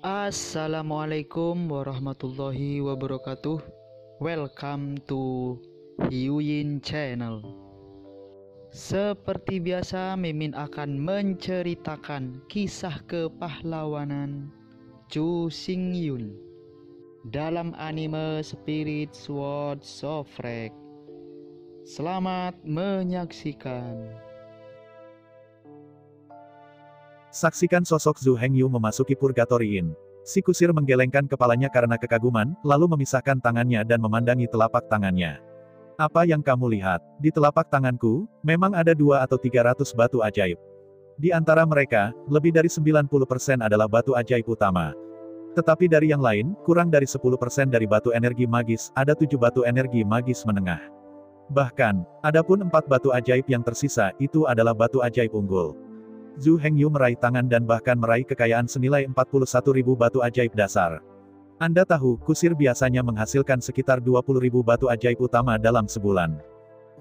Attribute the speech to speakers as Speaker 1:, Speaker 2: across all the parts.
Speaker 1: Assalamualaikum warahmatullahi wabarakatuh. Welcome to Hyuyin Channel. Seperti biasa, Mimin akan menceritakan kisah kepahlawanan Chu Xingyun dalam anime Spirit Sword Sofrek. Selamat menyaksikan.
Speaker 2: Saksikan sosok Zhu Hengyu memasuki Purgatory Inn. Si kusir menggelengkan kepalanya karena kekaguman, lalu memisahkan tangannya dan memandangi telapak tangannya. Apa yang kamu lihat? Di telapak tanganku, memang ada 2 atau 300 batu ajaib. Di antara mereka, lebih dari 90% adalah batu ajaib utama. Tetapi dari yang lain, kurang dari 10% dari batu energi magis, ada 7 batu energi magis menengah. Bahkan, adapun 4 batu ajaib yang tersisa, itu adalah batu ajaib unggul. Zhu Hengyu meraih tangan dan bahkan meraih kekayaan senilai 41.000 batu ajaib dasar. Anda tahu, kusir biasanya menghasilkan sekitar 20.000 batu ajaib utama dalam sebulan.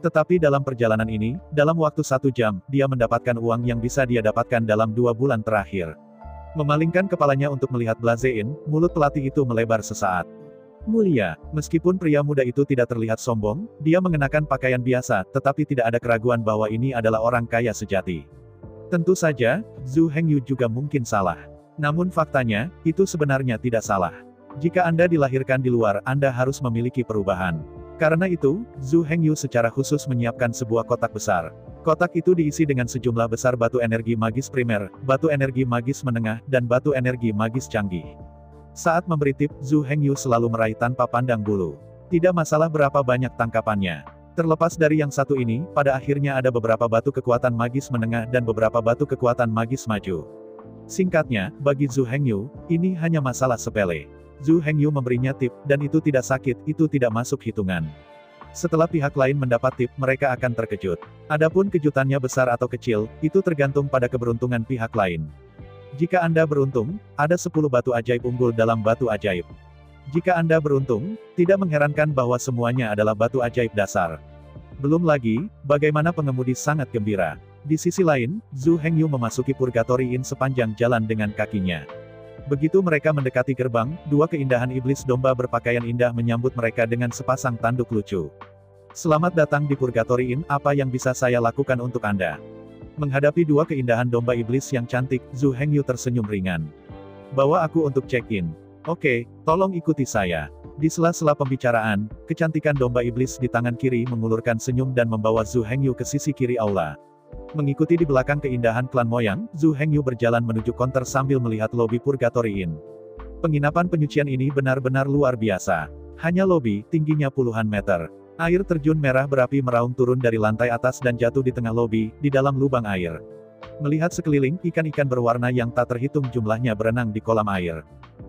Speaker 2: Tetapi dalam perjalanan ini, dalam waktu 1 jam, dia mendapatkan uang yang bisa dia dapatkan dalam 2 bulan terakhir. Memalingkan kepalanya untuk melihat Blazein, mulut pelatih itu melebar sesaat. Mulia, meskipun pria muda itu tidak terlihat sombong, dia mengenakan pakaian biasa, tetapi tidak ada keraguan bahwa ini adalah orang kaya sejati. Tentu saja, Zhu Hengyu juga mungkin salah. Namun faktanya, itu sebenarnya tidak salah. Jika Anda dilahirkan di luar, Anda harus memiliki perubahan. Karena itu, Zhu Hengyu secara khusus menyiapkan sebuah kotak besar. Kotak itu diisi dengan sejumlah besar batu energi magis primer, batu energi magis menengah, dan batu energi magis canggih. Saat memberi tip, Zhu Hengyu selalu meraih tanpa pandang bulu. Tidak masalah berapa banyak tangkapannya. Terlepas dari yang satu ini, pada akhirnya ada beberapa batu kekuatan magis menengah dan beberapa batu kekuatan magis maju. Singkatnya, bagi Zhu Hengyu, ini hanya masalah sepele. Zhu Hengyu memberinya tip, dan itu tidak sakit, itu tidak masuk hitungan. Setelah pihak lain mendapat tip, mereka akan terkejut. Adapun kejutannya besar atau kecil, itu tergantung pada keberuntungan pihak lain. Jika Anda beruntung, ada 10 batu ajaib unggul dalam batu ajaib. Jika Anda beruntung, tidak mengherankan bahwa semuanya adalah batu ajaib dasar. Belum lagi, bagaimana pengemudi sangat gembira. Di sisi lain, Zhu Hengyu memasuki Purgatory Inn sepanjang jalan dengan kakinya. Begitu mereka mendekati gerbang, 2 keindahan iblis domba berpakaian indah menyambut mereka dengan sepasang tanduk lucu. Selamat datang di Purgatory Inn, apa yang bisa saya lakukan untuk Anda? Menghadapi 2 keindahan domba iblis yang cantik, Zhu Hengyu tersenyum ringan. Bawa aku untuk check-in. Oke, tolong ikuti saya. Di sela-sela pembicaraan, kecantikan domba iblis di tangan kiri mengulurkan senyum dan membawa Zhu Hengyu ke sisi kiri aula. Mengikuti di belakang keindahan klan moyang, Zhu Hengyu berjalan menuju konter sambil melihat lobi Purgatory Inn. Penginapan penyucian ini benar-benar luar biasa. Hanya lobi, tingginya puluhan meter. Air terjun merah berapi meraung turun dari lantai atas dan jatuh di tengah lobi, di dalam lubang air. Melihat sekeliling, ikan-ikan berwarna yang tak terhitung jumlahnya berenang di kolam air.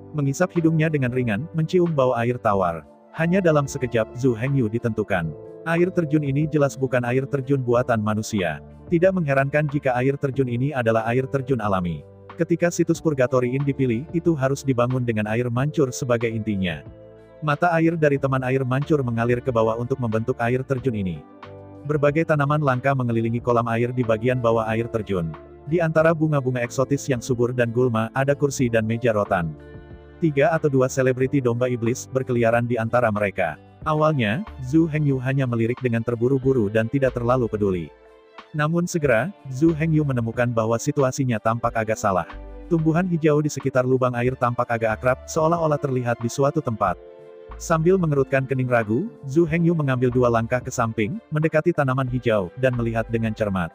Speaker 2: Mengisap hidungnya dengan ringan, mencium bau air tawar. Hanya dalam sekejap, Zhu Hengyu ditentukan. Air terjun ini jelas bukan air terjun buatan manusia. Tidak mengherankan jika air terjun ini adalah air terjun alami. Ketika situs Purgatory Inn dipilih, itu harus dibangun dengan air mancur sebagai intinya. Mata air dari teman air mancur mengalir ke bawah untuk membentuk air terjun ini. Berbagai tanaman langka mengelilingi kolam air di bagian bawah air terjun. Di antara bunga-bunga eksotis yang subur dan gulma, ada kursi dan meja rotan. 3 atau 2 selebriti domba iblis berkeliaran di antara mereka. Awalnya, Zhu Hengyu hanya melirik dengan terburu-buru dan tidak terlalu peduli. Namun segera, Zhu Hengyu menemukan bahwa situasinya tampak agak salah. Tumbuhan hijau di sekitar lubang air tampak agak akrab, seolah-olah terlihat di suatu tempat. Sambil mengerutkan kening ragu, Zhu Hengyu mengambil 2 langkah ke samping, mendekati tanaman hijau, dan melihat dengan cermat.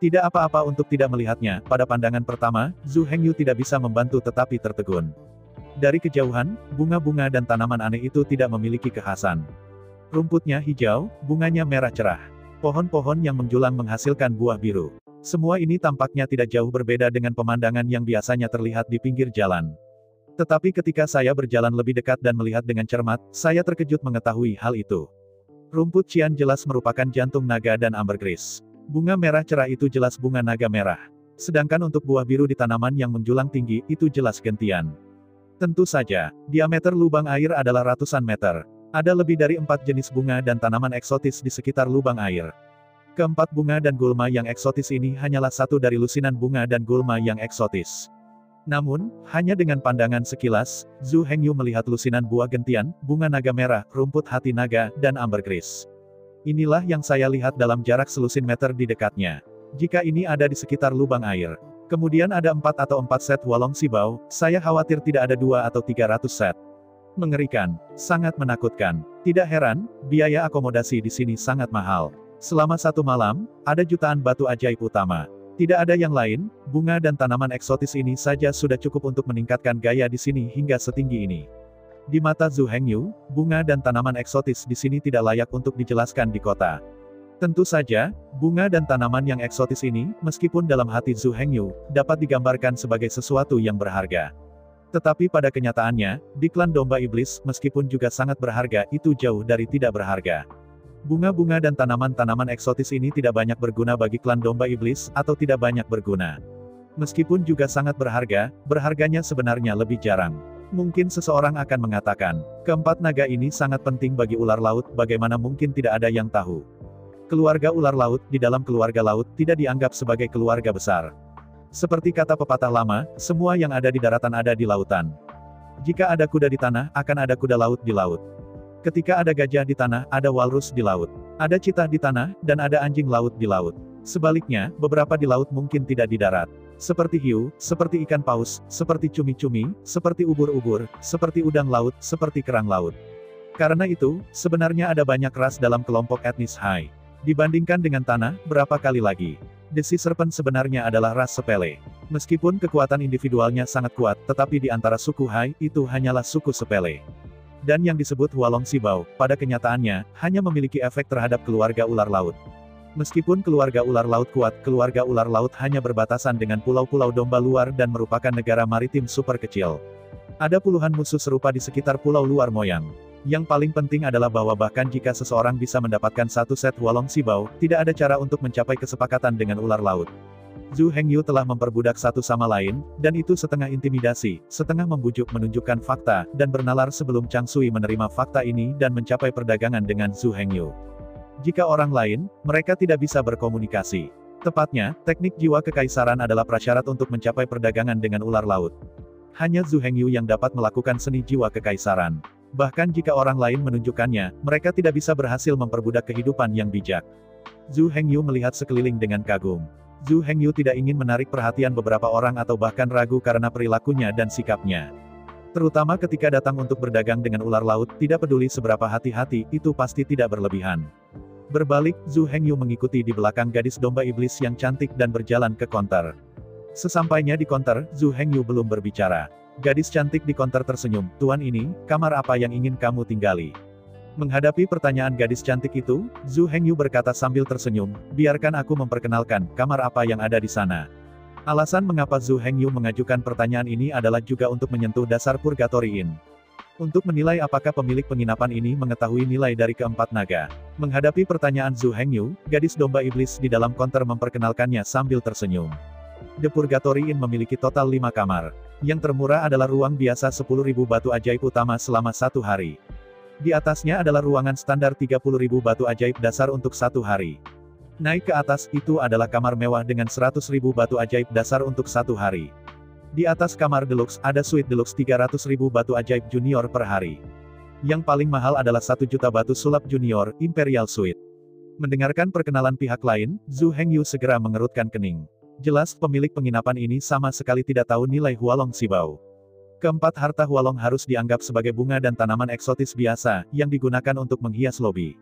Speaker 2: Tidak apa-apa untuk tidak melihatnya, pada pandangan pertama, Zhu Hengyu tidak bisa membantu tetapi tertegun. Dari kejauhan, bunga-bunga dan tanaman aneh itu tidak memiliki kekhasan. Rumputnya hijau, bunganya merah cerah. Pohon-pohon yang menjulang menghasilkan buah biru. Semua ini tampaknya tidak jauh berbeda dengan pemandangan yang biasanya terlihat di pinggir jalan. Tetapi ketika saya berjalan lebih dekat dan melihat dengan cermat, saya terkejut mengetahui hal itu. Rumput cian jelas merupakan jantung naga dan ambergris. Bunga merah cerah itu jelas bunga naga merah. Sedangkan untuk buah biru di tanaman yang menjulang tinggi, itu jelas gentian. Tentu saja, diameter lubang air adalah ratusan meter. Ada lebih dari 4 jenis bunga dan tanaman eksotis di sekitar lubang air. Keempat bunga dan gulma yang eksotis ini hanyalah satu dari lusinan bunga dan gulma yang eksotis. Namun, hanya dengan pandangan sekilas, Zhu Hengyu melihat lusinan buah gentian, bunga naga merah, rumput hati naga, dan ambergris. Inilah yang saya lihat dalam jarak selusin meter di dekatnya. Jika ini ada di sekitar lubang air. Kemudian ada 4 atau 4 set Wolong Sibao, saya khawatir tidak ada 2 atau 300 set. Mengerikan, sangat menakutkan. Tidak heran, biaya akomodasi di sini sangat mahal. Selama 1 malam, ada jutaan batu ajaib utama. Tidak ada yang lain, bunga dan tanaman eksotis ini saja sudah cukup untuk meningkatkan gaya di sini hingga setinggi ini. Di mata Zhu Hengyu, bunga dan tanaman eksotis di sini tidak layak untuk dijelaskan di kota. Tentu saja, bunga dan tanaman yang eksotis ini, meskipun dalam hati Zhu Hengyu, dapat digambarkan sebagai sesuatu yang berharga. Tetapi pada kenyataannya, di klan domba iblis, meskipun juga sangat berharga, itu jauh dari tidak berharga. Bunga-bunga dan tanaman-tanaman eksotis ini tidak banyak berguna bagi klan domba iblis, atau tidak banyak berguna. Meskipun juga sangat berharga, berharganya sebenarnya lebih jarang. Mungkin seseorang akan mengatakan, keempat naga ini sangat penting bagi ular laut, bagaimana mungkin tidak ada yang tahu. Keluarga ular laut, di dalam keluarga laut, tidak dianggap sebagai keluarga besar. Seperti kata pepatah lama, semua yang ada di daratan ada di lautan. Jika ada kuda di tanah, akan ada kuda laut di laut. Ketika ada gajah di tanah, ada walrus di laut. Ada citah di tanah, dan ada anjing laut di laut. Sebaliknya, beberapa di laut mungkin tidak di darat. Seperti hiu, seperti ikan paus, seperti cumi-cumi, seperti ubur-ubur, seperti udang laut, seperti kerang laut. Karena itu, sebenarnya ada banyak ras dalam kelompok etnis Hai. Dibandingkan dengan tanah, berapa kali lagi? The Sea Serpent sebenarnya adalah ras sepele. Meskipun kekuatan individualnya sangat kuat, tetapi di antara suku Hai, itu hanyalah suku sepele. Dan yang disebut Wolong Sibao, pada kenyataannya, hanya memiliki efek terhadap keluarga ular laut. Meskipun keluarga ular laut kuat, keluarga ular laut hanya berbatasan dengan pulau-pulau domba luar dan merupakan negara maritim super kecil. Ada puluhan musuh serupa di sekitar pulau luar Moyang. Yang paling penting adalah bahwa bahkan jika seseorang bisa mendapatkan 1 set Wolong Sibao, tidak ada cara untuk mencapai kesepakatan dengan ular laut. Zhu Hengyu telah memperbudak satu sama lain, dan itu setengah intimidasi, setengah membujuk menunjukkan fakta, dan bernalar sebelum Chang Sui menerima fakta ini dan mencapai perdagangan dengan Zhu Hengyu. Jika orang lain, mereka tidak bisa berkomunikasi. Tepatnya, teknik jiwa kekaisaran adalah prasyarat untuk mencapai perdagangan dengan ular laut. Hanya Zhu Hengyu yang dapat melakukan seni jiwa kekaisaran. Bahkan jika orang lain menunjukkannya, mereka tidak bisa berhasil memperbudak kehidupan yang bijak. Zhu Hengyu melihat sekeliling dengan kagum. Zhu Hengyu tidak ingin menarik perhatian beberapa orang atau bahkan ragu karena perilakunya dan sikapnya. Terutama ketika datang untuk berdagang dengan ular laut, tidak peduli seberapa hati-hati, itu pasti tidak berlebihan. Berbalik, Zhu Hengyu mengikuti di belakang gadis domba iblis yang cantik dan berjalan ke konter. Sesampainya di konter, Zhu Hengyu belum berbicara. Gadis cantik di konter tersenyum, "Tuan ini, kamar apa yang ingin kamu tinggali?" Menghadapi pertanyaan gadis cantik itu, Zhu Hengyu berkata sambil tersenyum, "Biarkan aku memperkenalkan, kamar apa yang ada di sana." Alasan mengapa Zhu Hengyu mengajukan pertanyaan ini adalah juga untuk menyentuh dasar Purgatory Inn. Untuk menilai apakah pemilik penginapan ini mengetahui nilai dari keempat naga. Menghadapi pertanyaan Zhu Hengyu, gadis domba iblis di dalam konter memperkenalkannya sambil tersenyum. The Purgatory Inn memiliki total 5 kamar. Yang termurah adalah ruang biasa 10.000 batu ajaib utama selama 1 hari. Di atasnya adalah ruangan standar 30.000 batu ajaib dasar untuk 1 hari. Naik ke atas, itu adalah kamar mewah dengan 100.000 batu ajaib dasar untuk 1 hari. Di atas kamar deluxe, ada suite deluxe 300.000 batu ajaib junior per hari. Yang paling mahal adalah 1 juta batu sulap junior, Imperial Suite. Mendengarkan perkenalan pihak lain, Zhu Hengyu segera mengerutkan kening. Jelas, pemilik penginapan ini sama sekali tidak tahu nilai Wolong Sibao. Keempat harta Wolong harus dianggap sebagai bunga dan tanaman eksotis biasa, yang digunakan untuk menghias lobi.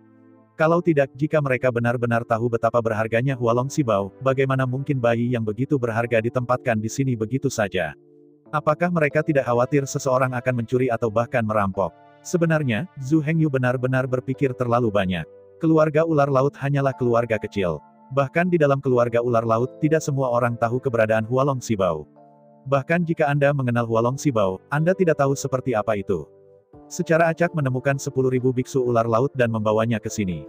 Speaker 2: Kalau tidak, jika mereka benar-benar tahu betapa berharganya Wolong Sibao, bagaimana mungkin bayi yang begitu berharga ditempatkan di sini begitu saja? Apakah mereka tidak khawatir seseorang akan mencuri atau bahkan merampok? Sebenarnya, Zhu Hengyu benar-benar berpikir terlalu banyak. Keluarga ular laut hanyalah keluarga kecil. Bahkan di dalam keluarga ular laut, tidak semua orang tahu keberadaan Wolong Sibao. Bahkan jika Anda mengenal Wolong Sibao, Anda tidak tahu seperti apa itu. Secara acak menemukan 10.000 biksu ular laut dan membawanya ke sini.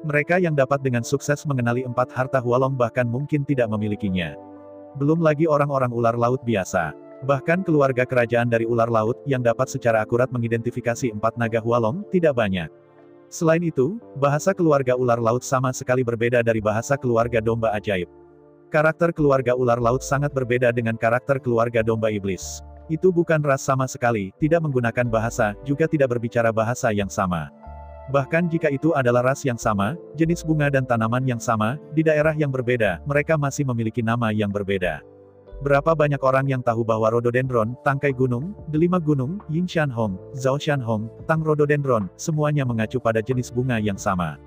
Speaker 2: Mereka yang dapat dengan sukses mengenali 4 harta Wolong bahkan mungkin tidak memilikinya. Belum lagi orang-orang ular laut biasa. Bahkan keluarga kerajaan dari ular laut, yang dapat secara akurat mengidentifikasi 4 naga Wolong, tidak banyak. Selain itu, bahasa keluarga ular laut sama sekali berbeda dari bahasa keluarga domba ajaib. Karakter keluarga ular laut sangat berbeda dengan karakter keluarga domba iblis. Itu bukan ras sama sekali, tidak menggunakan bahasa, juga tidak berbicara bahasa yang sama. Bahkan jika itu adalah ras yang sama, jenis bunga dan tanaman yang sama, di daerah yang berbeda, mereka masih memiliki nama yang berbeda. Berapa banyak orang yang tahu bahwa rhododendron, tangkai gunung, delima gunung, Yingshanhong, Zhaoshanhong, tang rhododendron, semuanya mengacu pada jenis bunga yang sama.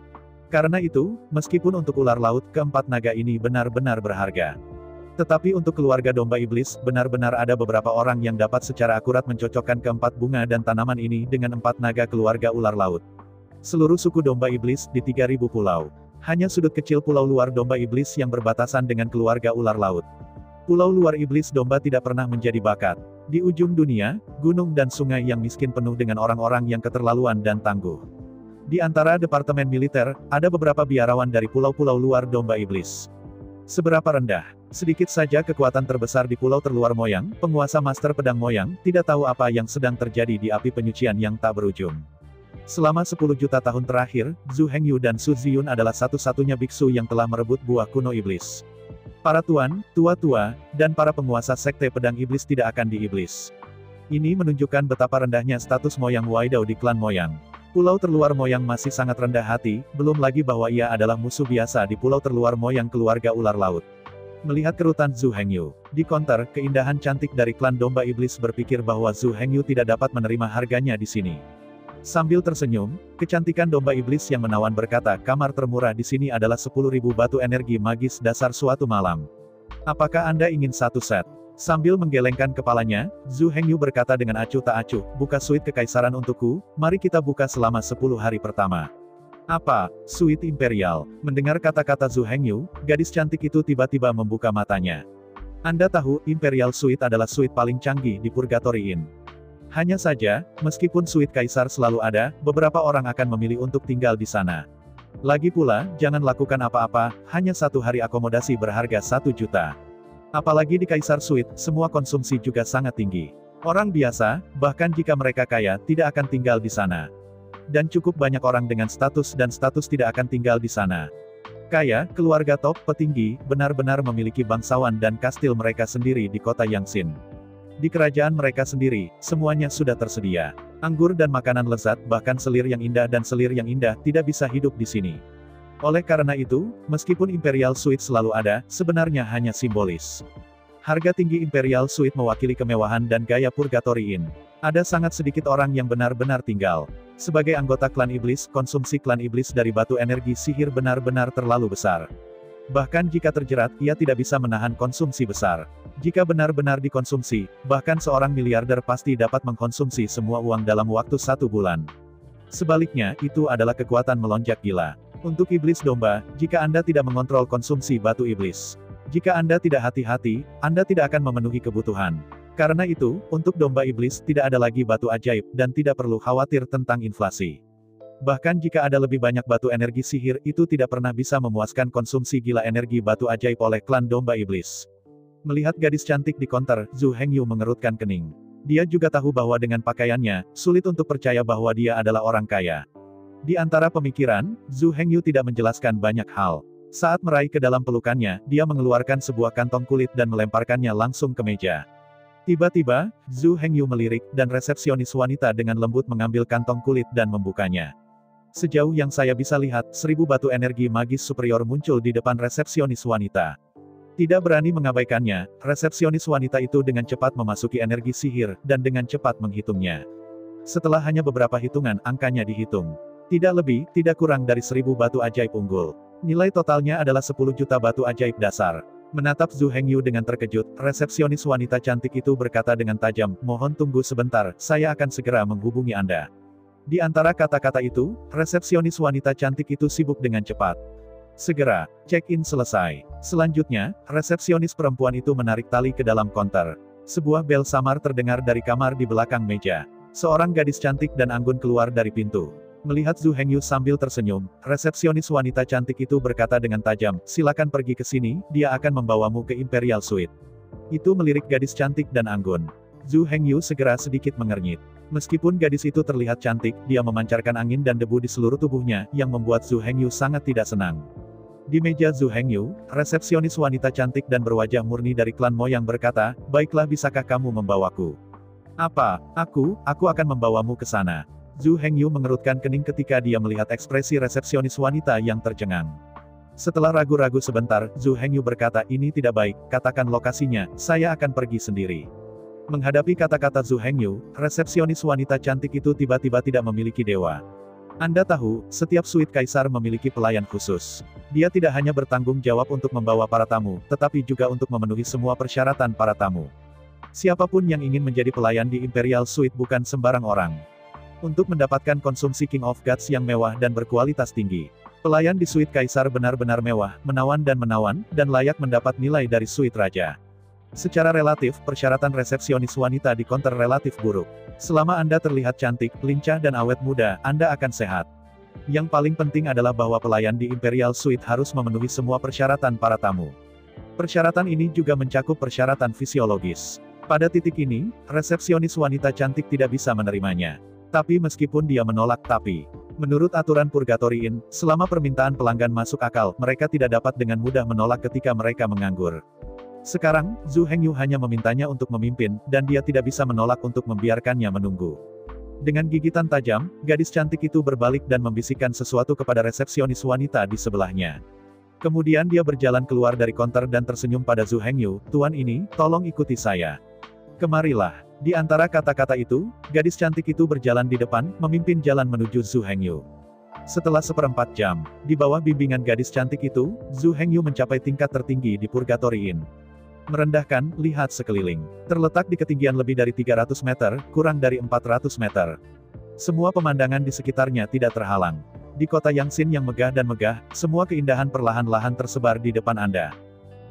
Speaker 2: Karena itu, meskipun untuk ular laut, keempat naga ini benar-benar berharga. Tetapi untuk keluarga domba iblis, benar-benar ada beberapa orang yang dapat secara akurat mencocokkan keempat bunga dan tanaman ini dengan empat naga keluarga ular laut. Seluruh suku domba iblis di 3000 pulau. Hanya sudut kecil pulau luar domba iblis yang berbatasan dengan keluarga ular laut. Pulau luar iblis domba tidak pernah menjadi bakat. Di ujung dunia, gunung dan sungai yang miskin penuh dengan orang-orang yang keterlaluan dan tangguh. Di antara departemen militer, ada beberapa biarawan dari pulau-pulau luar domba iblis. Seberapa rendah? Sedikit saja kekuatan terbesar di pulau terluar Moyang, penguasa master pedang Moyang, tidak tahu apa yang sedang terjadi di api penyucian yang tak berujung. Selama 10 juta tahun terakhir, Zhu Hengyu dan Su Ziyun adalah satu-satunya biksu yang telah merebut buah kuno iblis. Para tuan, tua-tua, dan para penguasa sekte pedang iblis tidak akan diiblis. Ini menunjukkan betapa rendahnya status Moyang Waidao di klan Moyang. Pulau terluar Moyang masih sangat rendah hati, belum lagi bahwa ia adalah musuh biasa di pulau terluar Moyang keluarga ular laut. Melihat kerutan Zhu Hengyu, di counter, keindahan cantik dari klan domba iblis berpikir bahwa Zhu Hengyu tidak dapat menerima harganya di sini. Sambil tersenyum, kecantikan domba iblis yang menawan berkata, kamar termurah di sini adalah 10.000 batu energi magis dasar suatu malam. Apakah Anda ingin satu set? Sambil menggelengkan kepalanya, Zhu Hengyu berkata dengan acuh tak acuh, buka suite kekaisaran untukku, mari kita buka selama 10 hari pertama. Apa? Suite imperial? Mendengar kata-kata Zhu Hengyu, gadis cantik itu tiba-tiba membuka matanya. Anda tahu, imperial suite adalah suite paling canggih di Purgatory Inn. Hanya saja, meskipun suite kaisar selalu ada, beberapa orang akan memilih untuk tinggal di sana. Lagi pula, jangan lakukan apa-apa, hanya 1 hari akomodasi berharga 1 juta. Apalagi di kaisar suite, semua konsumsi juga sangat tinggi. Orang biasa, bahkan jika mereka kaya, tidak akan tinggal di sana. Dan cukup banyak orang dengan status dan status tidak akan tinggal di sana. Kaya, keluarga top, petinggi, benar-benar memiliki bangsawan dan kastil mereka sendiri di kota Yangxin. Di kerajaan mereka sendiri, semuanya sudah tersedia. Anggur dan makanan lezat, bahkan selir yang indah dan selir yang indah, tidak bisa hidup di sini. Oleh karena itu, meskipun Imperial Suite selalu ada, sebenarnya hanya simbolis. Harga tinggi Imperial Suite mewakili kemewahan dan gaya Purgatory Inn. Ada sangat sedikit orang yang benar-benar tinggal. Sebagai anggota klan iblis, konsumsi klan iblis dari batu energi sihir benar-benar terlalu besar. Bahkan jika terjerat, ia tidak bisa menahan konsumsi besar. Jika benar-benar dikonsumsi, bahkan seorang miliarder pasti dapat mengkonsumsi semua uang dalam waktu 1 bulan. Sebaliknya, itu adalah kekuatan melonjak gila. Untuk iblis domba, jika Anda tidak mengontrol konsumsi batu iblis. Jika Anda tidak hati-hati, Anda tidak akan memenuhi kebutuhan. Karena itu, untuk domba iblis, tidak ada lagi batu ajaib, dan tidak perlu khawatir tentang inflasi. Bahkan jika ada lebih banyak batu energi sihir, itu tidak pernah bisa memuaskan konsumsi gila energi batu ajaib oleh klan domba iblis. Melihat gadis cantik di konter, Zhu Hengyu mengerutkan kening. Dia juga tahu bahwa dengan pakaiannya, sulit untuk percaya bahwa dia adalah orang kaya. Di antara pemikiran, Zhu Hengyu tidak menjelaskan banyak hal. Saat meraih ke dalam pelukannya, dia mengeluarkan sebuah kantong kulit dan melemparkannya langsung ke meja. Tiba-tiba, Zhu Hengyu melirik, dan resepsionis wanita dengan lembut mengambil kantong kulit dan membukanya. Sejauh yang saya bisa lihat, 1000 batu energi magis superior muncul di depan resepsionis wanita. Tidak berani mengabaikannya, resepsionis wanita itu dengan cepat memasuki energi sihir, dan dengan cepat menghitungnya. Setelah hanya beberapa hitungan, angkanya dihitung. Tidak lebih, tidak kurang dari 1000 batu ajaib unggul. Nilai totalnya adalah 10 juta batu ajaib dasar. Menatap Zhu Hengyu dengan terkejut, resepsionis wanita cantik itu berkata dengan tajam, mohon tunggu sebentar, saya akan segera menghubungi Anda. Di antara kata-kata itu, resepsionis wanita cantik itu sibuk dengan cepat. Segera, check-in selesai. Selanjutnya, resepsionis perempuan itu menarik tali ke dalam konter. Sebuah bel samar terdengar dari kamar di belakang meja. Seorang gadis cantik dan anggun keluar dari pintu. Melihat Zhu Hengyu sambil tersenyum, resepsionis wanita cantik itu berkata dengan tajam, silakan pergi ke sini, dia akan membawamu ke Imperial Suite. Itu melirik gadis cantik dan anggun. Zhu Hengyu segera sedikit mengernyit. Meskipun gadis itu terlihat cantik, dia memancarkan angin dan debu di seluruh tubuhnya, yang membuat Zhu Hengyu sangat tidak senang. Di meja Zhu Hengyu, resepsionis wanita cantik dan berwajah murni dari klan Mo yang berkata, "Baiklah, bisakah kamu membawaku?" "Apa? Aku akan membawamu ke sana." Zhu Hengyu mengerutkan kening ketika dia melihat ekspresi resepsionis wanita yang tercengang. Setelah ragu-ragu sebentar, Zhu Hengyu berkata, "Ini tidak baik, katakan lokasinya, saya akan pergi sendiri." Menghadapi kata-kata Zhu Hengyu, resepsionis wanita cantik itu tiba-tiba tidak memiliki dewa. "Anda tahu, setiap suite kaisar memiliki pelayan khusus. Dia tidak hanya bertanggung jawab untuk membawa para tamu, tetapi juga untuk memenuhi semua persyaratan para tamu. Siapapun yang ingin menjadi pelayan di Imperial Suite bukan sembarang orang. Untuk mendapatkan konsumsi King of Gods yang mewah dan berkualitas tinggi. Pelayan di suite kaisar benar-benar mewah, menawan, dan layak mendapat nilai dari suite raja. Secara relatif, persyaratan resepsionis wanita di counter relatif buruk. Selama Anda terlihat cantik, lincah dan awet muda, Anda akan sehat. Yang paling penting adalah bahwa pelayan di Imperial Suite harus memenuhi semua persyaratan para tamu. Persyaratan ini juga mencakup persyaratan fisiologis. Pada titik ini, resepsionis wanita cantik tidak bisa menerimanya. Tapi meskipun dia menolak menurut aturan Purgatory Inn, selama permintaan pelanggan masuk akal, mereka tidak dapat dengan mudah menolak ketika mereka menganggur. Sekarang, Zhu Hengyu hanya memintanya untuk memimpin, dan dia tidak bisa menolak untuk membiarkannya menunggu. Dengan gigitan tajam, gadis cantik itu berbalik dan membisikkan sesuatu kepada resepsionis wanita di sebelahnya. Kemudian dia berjalan keluar dari konter dan tersenyum pada Zhu Hengyu, "Tuan ini, tolong ikuti saya. Kemarilah." Di antara kata-kata itu, gadis cantik itu berjalan di depan, memimpin jalan menuju Zhu Hengyu. Setelah 1/4 jam, di bawah bimbingan gadis cantik itu, Zhu Hengyu mencapai tingkat tertinggi di Purgatory Inn. Merendahkan, lihat sekeliling. Terletak di ketinggian lebih dari 300 meter, kurang dari 400 meter. Semua pemandangan di sekitarnya tidak terhalang. Di kota Yangxin yang megah dan megah, semua keindahan perlahan-lahan tersebar di depan Anda.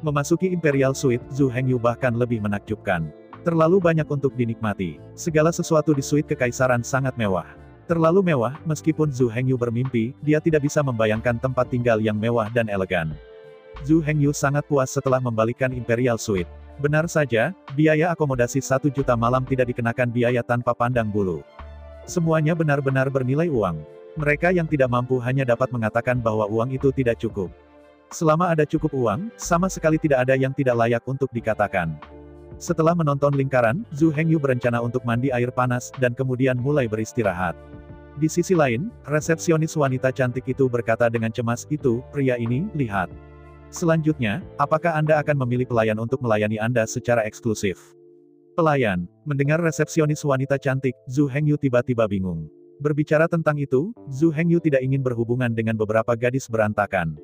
Speaker 2: Memasuki Imperial Suite, Zhu Hengyu bahkan lebih menakjubkan. Terlalu banyak untuk dinikmati. Segala sesuatu di suite kekaisaran sangat mewah. Terlalu mewah, meskipun Zhu Hengyu bermimpi, dia tidak bisa membayangkan tempat tinggal yang mewah dan elegan. Zhu Hengyu sangat puas setelah membalikkan Imperial Suite. Benar saja, biaya akomodasi 1 juta malam tidak dikenakan biaya tanpa pandang bulu. Semuanya benar-benar bernilai uang. Mereka yang tidak mampu hanya dapat mengatakan bahwa uang itu tidak cukup. Selama ada cukup uang, sama sekali tidak ada yang tidak layak untuk dikatakan. Setelah menonton lingkaran, Zhu Hengyu berencana untuk mandi air panas, dan kemudian mulai beristirahat. Di sisi lain, resepsionis wanita cantik itu berkata dengan cemas, "Itu, pria ini, lihat. Selanjutnya, apakah Anda akan memilih pelayan untuk melayani Anda secara eksklusif?" Pelayan. Mendengar resepsionis wanita cantik, Zhu Hengyu tiba-tiba bingung. Berbicara tentang itu, Zhu Hengyu tidak ingin berhubungan dengan beberapa gadis berantakan.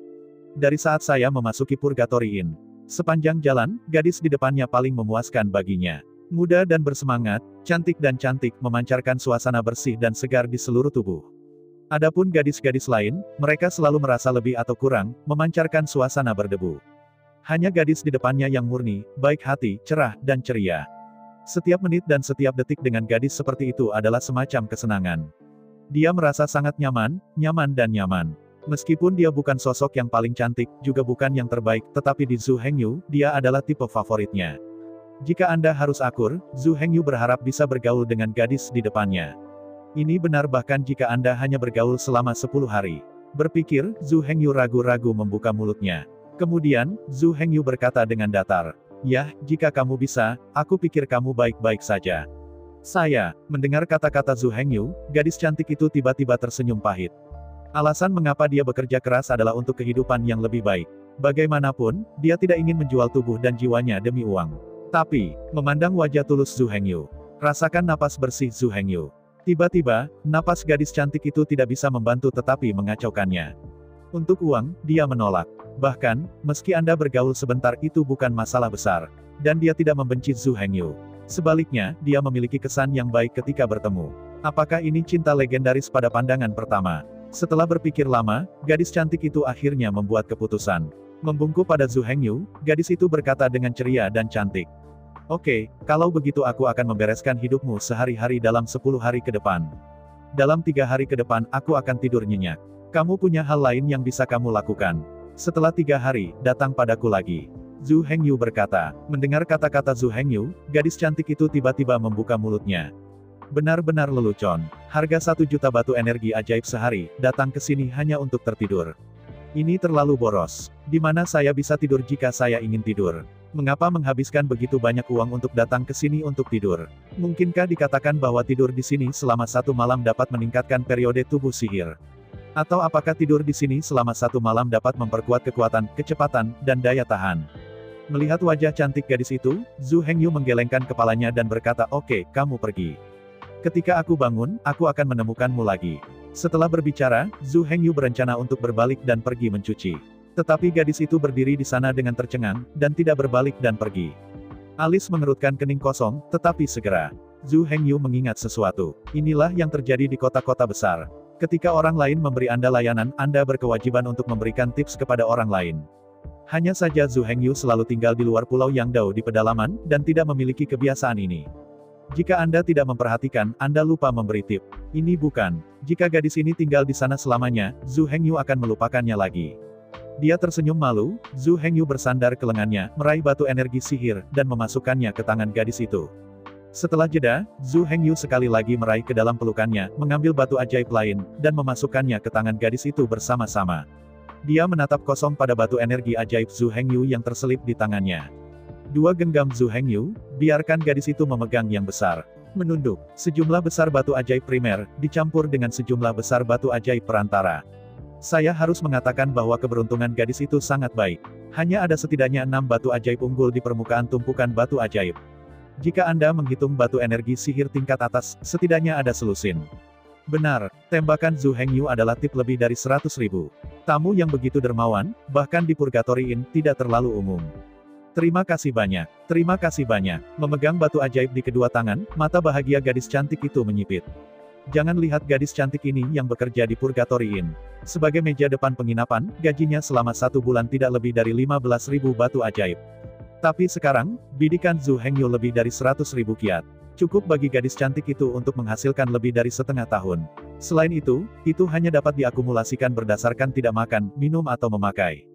Speaker 2: Dari saat saya memasuki Purgatory Inn, sepanjang jalan, gadis di depannya paling memuaskan baginya. Muda dan bersemangat, cantik, memancarkan suasana bersih dan segar di seluruh tubuh. Adapun gadis-gadis lain, mereka selalu merasa lebih atau kurang, memancarkan suasana berdebu. Hanya gadis di depannya yang murni, baik hati, cerah, dan ceria. Setiap menit dan setiap detik dengan gadis seperti itu adalah semacam kesenangan. Dia merasa sangat nyaman. Meskipun dia bukan sosok yang paling cantik, juga bukan yang terbaik, tetapi di Zhu Hengyu, dia adalah tipe favoritnya. Jika Anda harus akur, Zhu Hengyu berharap bisa bergaul dengan gadis di depannya. Ini benar bahkan jika Anda hanya bergaul selama 10 hari. Berpikir, Zhu Hengyu ragu-ragu membuka mulutnya. Kemudian, Zhu Hengyu berkata dengan datar, "Yah, jika kamu bisa, aku pikir kamu baik-baik saja." Mendengar kata-kata Zhu Hengyu, gadis cantik itu tiba-tiba tersenyum pahit. Alasan mengapa dia bekerja keras adalah untuk kehidupan yang lebih baik. Bagaimanapun, dia tidak ingin menjual tubuh dan jiwanya demi uang. Tapi, memandang wajah tulus Zhu Hengyu. Rasakan napas bersih Zhu Hengyu. Tiba-tiba, napas gadis cantik itu tidak bisa membantu tetapi mengacaukannya. Untuk uang, dia menolak. Bahkan, meski Anda bergaul sebentar itu bukan masalah besar. Dan dia tidak membenci Zhu Hengyu. Sebaliknya, dia memiliki kesan yang baik ketika bertemu. Apakah ini cinta legendaris pada pandangan pertama? Setelah berpikir lama, gadis cantik itu akhirnya membuat keputusan. Membungkuk pada Zhu Hengyu, gadis itu berkata dengan ceria dan cantik. "Oke, kalau begitu aku akan membereskan hidupmu sehari-hari dalam 10 hari ke depan. Dalam 3 hari ke depan, aku akan tidur nyenyak. Kamu punya hal lain yang bisa kamu lakukan. Setelah 3 hari, datang padaku lagi." Zhu Hengyu berkata. Mendengar kata-kata Zhu Hengyu, gadis cantik itu tiba-tiba membuka mulutnya. Benar-benar lelucon. Harga 1 juta batu energi ajaib sehari, datang ke sini hanya untuk tertidur. Ini terlalu boros. Di mana saya bisa tidur jika saya ingin tidur? Mengapa menghabiskan begitu banyak uang untuk datang ke sini untuk tidur? Mungkinkah dikatakan bahwa tidur di sini selama 1 malam dapat meningkatkan periode tubuh sihir? Atau apakah tidur di sini selama 1 malam dapat memperkuat kekuatan, kecepatan, dan daya tahan? Melihat wajah cantik gadis itu, Zhu Hengyu menggelengkan kepalanya dan berkata, "Oke, kamu pergi. Ketika aku bangun, aku akan menemukanmu lagi." Setelah berbicara, Zhu Hengyu berencana untuk berbalik dan pergi mencuci. Tetapi gadis itu berdiri di sana dengan tercengang, dan tidak berbalik dan pergi. Alis mengerutkan kening kosong, tetapi segera. Zhu Hengyu mengingat sesuatu. Inilah yang terjadi di kota-kota besar. Ketika orang lain memberi Anda layanan, Anda berkewajiban untuk memberikan tips kepada orang lain. Hanya saja Zhu Hengyu selalu tinggal di luar pulau Yangdao di pedalaman, dan tidak memiliki kebiasaan ini. Jika Anda tidak memperhatikan, Anda lupa memberi tip. Ini bukan. Jika gadis ini tinggal di sana selamanya, Zhu Hengyu akan melupakannya lagi. Dia tersenyum malu, Zhu Hengyu bersandar ke lengannya, meraih batu energi sihir, dan memasukkannya ke tangan gadis itu. Setelah jeda, Zhu Hengyu sekali lagi meraih ke dalam pelukannya, mengambil batu ajaib lain, dan memasukkannya ke tangan gadis itu bersama-sama. Dia menatap kosong pada batu energi ajaib Zhu Hengyu yang terselip di tangannya. 2 genggam Zhu Hengyu, biarkan gadis itu memegang yang besar. Menunduk, sejumlah besar batu ajaib primer, dicampur dengan sejumlah besar batu ajaib perantara. Saya harus mengatakan bahwa keberuntungan gadis itu sangat baik. Hanya ada setidaknya 6 batu ajaib unggul di permukaan tumpukan batu ajaib. Jika Anda menghitung batu energi sihir tingkat atas, setidaknya ada selusin. Benar, tembakan Zhu Hengyu adalah tip lebih dari 100.000. Tamu yang begitu dermawan, bahkan di Purgatory Inn, tidak terlalu umum. Terima kasih banyak. Terima kasih banyak. Memegang batu ajaib di kedua tangan, mata bahagia gadis cantik itu menyipit. Jangan lihat gadis cantik ini yang bekerja di Purgatory Inn. Sebagai meja depan penginapan, gajinya selama 1 bulan tidak lebih dari 15.000 batu ajaib. Tapi sekarang, bidikan Zhu Hengyu lebih dari 100.000 kiat. Cukup bagi gadis cantik itu untuk menghasilkan lebih dari setengah tahun. Selain itu hanya dapat diakumulasikan berdasarkan tidak makan, minum atau memakai.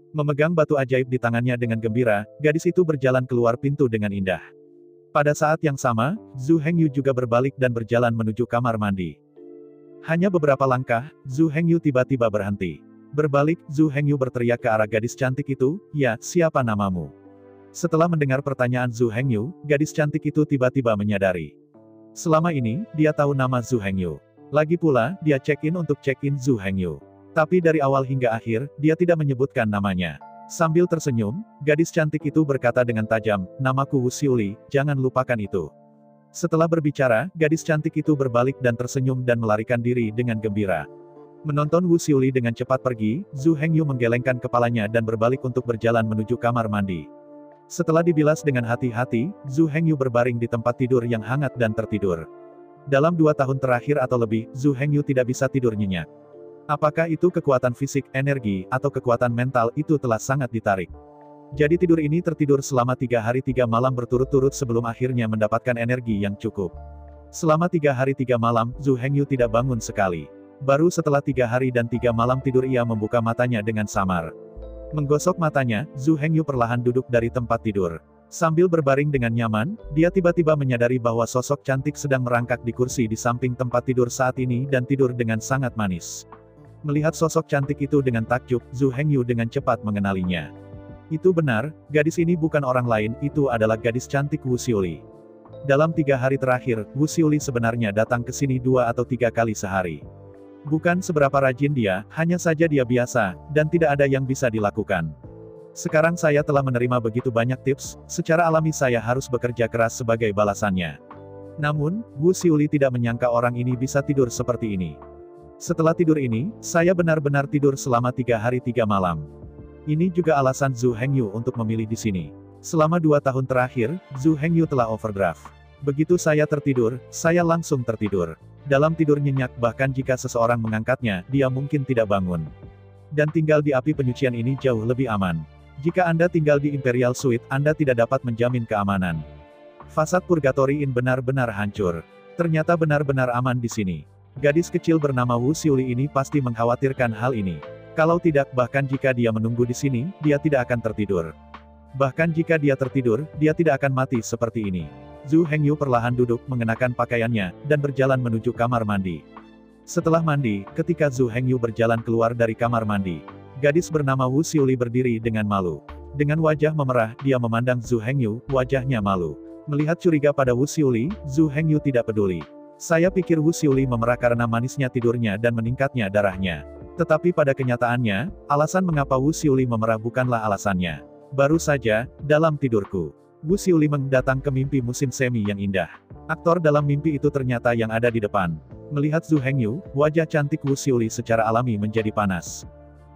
Speaker 2: Memegang batu ajaib di tangannya dengan gembira, gadis itu berjalan keluar pintu dengan indah. Pada saat yang sama, Zhu Hengyu juga berbalik dan berjalan menuju kamar mandi. Hanya beberapa langkah, Zhu Hengyu tiba-tiba berhenti. Berbalik, Zhu Hengyu berteriak ke arah gadis cantik itu, "Ya, siapa namamu?" Setelah mendengar pertanyaan Zhu Hengyu, gadis cantik itu tiba-tiba menyadari. Selama ini, dia tahu nama Zhu Hengyu. Lagi pula, dia check-in untuk check-in Zhu Hengyu. Tapi dari awal hingga akhir, dia tidak menyebutkan namanya. Sambil tersenyum, gadis cantik itu berkata dengan tajam, "Namaku Wu Xiuli, jangan lupakan itu." Setelah berbicara, gadis cantik itu berbalik dan tersenyum dan melarikan diri dengan gembira. Menonton Wu Xiuli dengan cepat pergi, Zhu Hengyu menggelengkan kepalanya dan berbalik untuk berjalan menuju kamar mandi. Setelah dibilas dengan hati-hati, Zhu Hengyu berbaring di tempat tidur yang hangat dan tertidur. Dalam 2 tahun terakhir atau lebih, Zhu Hengyu tidak bisa tidur nyenyak. Apakah itu kekuatan fisik, energi, atau kekuatan mental, itu telah sangat ditarik. Jadi tidur ini tertidur selama 3 hari 3 malam berturut-turut sebelum akhirnya mendapatkan energi yang cukup. Selama 3 hari 3 malam, Zhu Hengyu tidak bangun sekali. Baru setelah 3 hari dan 3 malam tidur ia membuka matanya dengan samar. Menggosok matanya, Zhu Hengyu perlahan duduk dari tempat tidur. Sambil berbaring dengan nyaman, dia tiba-tiba menyadari bahwa sosok cantik sedang merangkak di kursi di samping tempat tidur saat ini dan tidur dengan sangat manis. Melihat sosok cantik itu dengan takjub, Zhu Hengyu dengan cepat mengenalinya. Itu benar, gadis ini bukan orang lain, itu adalah gadis cantik Wu Xiuli. Dalam 3 hari terakhir, Wu Xiuli sebenarnya datang ke sini 2 atau 3 kali sehari. Bukan seberapa rajin dia, hanya saja dia biasa, dan tidak ada yang bisa dilakukan. Sekarang saya telah menerima begitu banyak tips, secara alami saya harus bekerja keras sebagai balasannya. Namun, Wu Xiuli tidak menyangka orang ini bisa tidur seperti ini. Setelah tidur ini, saya benar-benar tidur selama 3 hari 3 malam. Ini juga alasan Zhu Hengyu untuk memilih di sini. Selama 2 tahun terakhir, Zhu Hengyu telah overdraft. Begitu saya tertidur, saya langsung tertidur. Dalam tidur nyenyak bahkan jika seseorang mengangkatnya, dia mungkin tidak bangun. Dan tinggal di api penyucian ini jauh lebih aman. Jika Anda tinggal di Imperial Suite, Anda tidak dapat menjamin keamanan. Fasad Purgatory Inn benar-benar hancur. Ternyata benar-benar aman di sini. Gadis kecil bernama Wu Xiuli ini pasti mengkhawatirkan hal ini. Kalau tidak, bahkan jika dia menunggu di sini, dia tidak akan tertidur. Bahkan jika dia tertidur, dia tidak akan mati seperti ini. Zhu Hengyu perlahan duduk mengenakan pakaiannya, dan berjalan menuju kamar mandi. Setelah mandi, ketika Zhu Hengyu berjalan keluar dari kamar mandi, Gadis bernama Wu Xiuli berdiri dengan malu. Dengan wajah memerah, dia memandang Zhu Hengyu, wajahnya malu. Melihat curiga pada Wu Xiuli, Zhu Hengyu tidak peduli. Saya pikir Wu Xiuli memerah karena manisnya tidurnya dan meningkatnya darahnya. Tetapi pada kenyataannya, alasan mengapa Wu Xiuli memerah bukanlah alasannya. Baru saja, dalam tidurku, Wu Xiuli datang ke mimpi musim semi yang indah. Aktor dalam mimpi itu ternyata yang ada di depan. Melihat Zhu Hengyu, wajah cantik Wu Xiuli secara alami menjadi panas.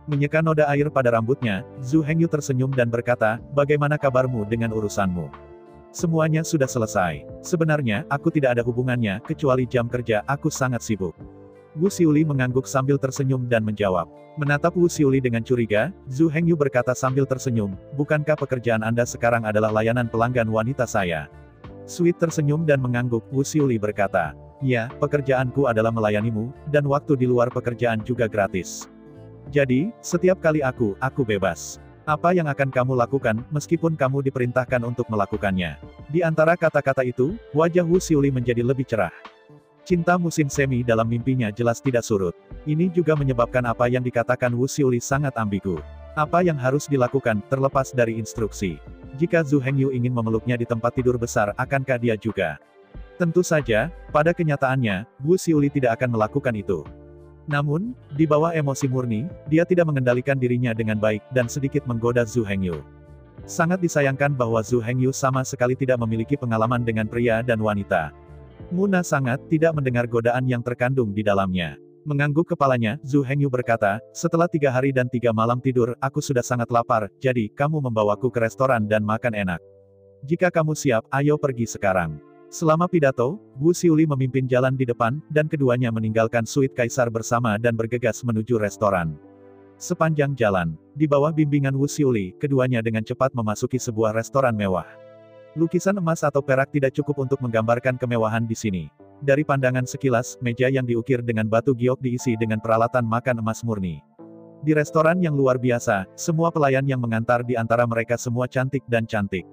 Speaker 2: Menyeka noda air pada rambutnya, Zhu Hengyu tersenyum dan berkata, "Bagaimana kabarmu dengan urusanmu?" "Semuanya sudah selesai. Sebenarnya, aku tidak ada hubungannya, kecuali jam kerja, aku sangat sibuk." Wu Xiuli mengangguk sambil tersenyum dan menjawab. Menatap Wu Xiuli dengan curiga, Zhu Hengyu berkata sambil tersenyum, "Bukankah pekerjaan Anda sekarang adalah layanan pelanggan wanita saya?" Sweet tersenyum dan mengangguk, Wu Xiuli berkata, "Ya, pekerjaanku adalah melayanimu, dan waktu di luar pekerjaan juga gratis. Jadi, setiap kali aku bebas. Apa yang akan kamu lakukan, meskipun kamu diperintahkan untuk melakukannya?" Di antara kata-kata itu, wajah Wu Xiuli menjadi lebih cerah. Cinta musim semi dalam mimpinya jelas tidak surut. Ini juga menyebabkan apa yang dikatakan Wu Xiuli sangat ambigu. Apa yang harus dilakukan, terlepas dari instruksi. Jika Zhu Hengyu ingin memeluknya di tempat tidur besar, akankah dia juga? Tentu saja, pada kenyataannya, Wu Xiuli tidak akan melakukan itu. Namun, di bawah emosi murni, dia tidak mengendalikan dirinya dengan baik, dan sedikit menggoda Zhu Hengyu. Sangat disayangkan bahwa Zhu Hengyu sama sekali tidak memiliki pengalaman dengan pria dan wanita. Muna sangat tidak mendengar godaan yang terkandung di dalamnya. Mengangguk kepalanya, Zhu Hengyu berkata, "Setelah 3 hari dan 3 malam tidur, aku sudah sangat lapar, jadi, kamu membawaku ke restoran dan makan enak. Jika kamu siap, ayo pergi sekarang." Selama pidato, Wu Xiuli memimpin jalan di depan, dan keduanya meninggalkan suite kaisar bersama dan bergegas menuju restoran. Sepanjang jalan, di bawah bimbingan Wu Xiuli, keduanya dengan cepat memasuki sebuah restoran mewah. Lukisan emas atau perak tidak cukup untuk menggambarkan kemewahan di sini. Dari pandangan sekilas, meja yang diukir dengan batu giok diisi dengan peralatan makan emas murni. Di restoran yang luar biasa, semua pelayan yang mengantar di antara mereka semua cantik dan cantik.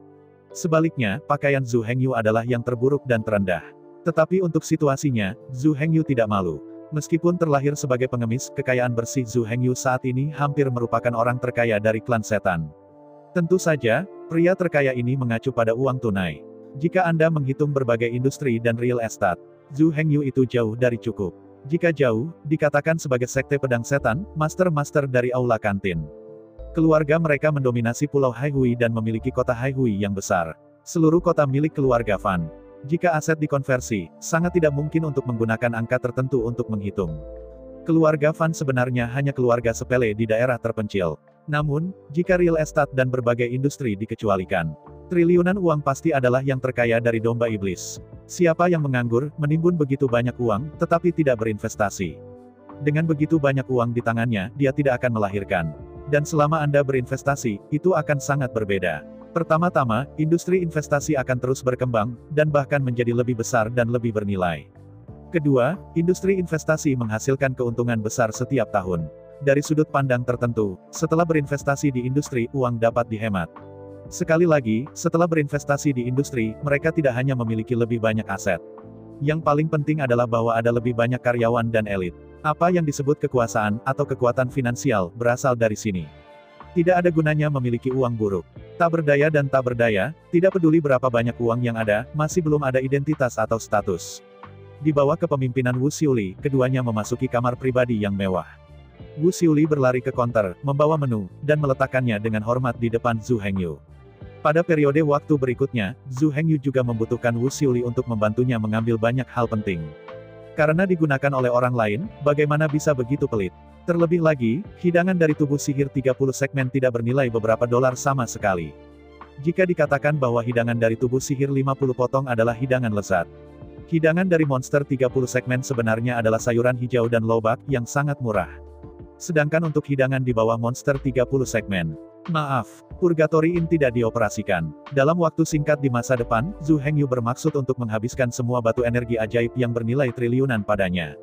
Speaker 2: Sebaliknya, pakaian Zhu Hengyu adalah yang terburuk dan terendah. Tetapi untuk situasinya, Zhu Hengyu tidak malu. Meskipun terlahir sebagai pengemis, kekayaan bersih Zhu Hengyu saat ini hampir merupakan orang terkaya dari klan setan. Tentu saja, pria terkaya ini mengacu pada uang tunai. Jika Anda menghitung berbagai industri dan real estate, Zhu Hengyu itu jauh dari cukup. Jika jauh, dikatakan sebagai sekte pedang setan, master-master dari aula kantin. Keluarga mereka mendominasi Pulau Haihui dan memiliki kota Haihui yang besar. Seluruh kota milik keluarga Fan. Jika aset dikonversi, sangat tidak mungkin untuk menggunakan angka tertentu untuk menghitung. Keluarga Fan sebenarnya hanya keluarga sepele di daerah terpencil. Namun, jika real estate dan berbagai industri dikecualikan, triliunan uang pasti adalah yang terkaya dari domba iblis. Siapa yang menganggur, menimbun begitu banyak uang, tetapi tidak berinvestasi? Dengan begitu banyak uang di tangannya, dia tidak akan melahirkan. Dan selama Anda berinvestasi, itu akan sangat berbeda. Pertama-tama, industri investasi akan terus berkembang, dan bahkan menjadi lebih besar dan lebih bernilai. Kedua, industri investasi menghasilkan keuntungan besar setiap tahun. Dari sudut pandang tertentu, setelah berinvestasi di industri, uang dapat dihemat. Sekali lagi, setelah berinvestasi di industri, mereka tidak hanya memiliki lebih banyak aset. Yang paling penting adalah bahwa ada lebih banyak karyawan dan elit. Apa yang disebut kekuasaan, atau kekuatan finansial, berasal dari sini. Tidak ada gunanya memiliki uang buruk. Tak berdaya dan tak berdaya, tidak peduli berapa banyak uang yang ada, masih belum ada identitas atau status. Di bawah kepemimpinan Wu Xiuli, keduanya memasuki kamar pribadi yang mewah. Wu Xiuli berlari ke konter, membawa menu, dan meletakkannya dengan hormat di depan Zhu Hengyu. Pada periode waktu berikutnya, Zhu Hengyu juga membutuhkan Wu Xiuli untuk membantunya mengambil banyak hal penting. Karena digunakan oleh orang lain, bagaimana bisa begitu pelit? Terlebih lagi, hidangan dari tubuh sihir 30 segmen tidak bernilai beberapa dolar sama sekali. Jika dikatakan bahwa hidangan dari tubuh sihir 50 potong adalah hidangan lezat. Hidangan dari monster 30 segmen sebenarnya adalah sayuran hijau dan lobak, yang sangat murah. Sedangkan untuk hidangan di bawah monster 30 segmen, maaf, Purgatory Inn tidak dioperasikan. Dalam waktu singkat di masa depan, Zhu Hengyu bermaksud untuk menghabiskan semua batu energi ajaib yang bernilai triliunan padanya.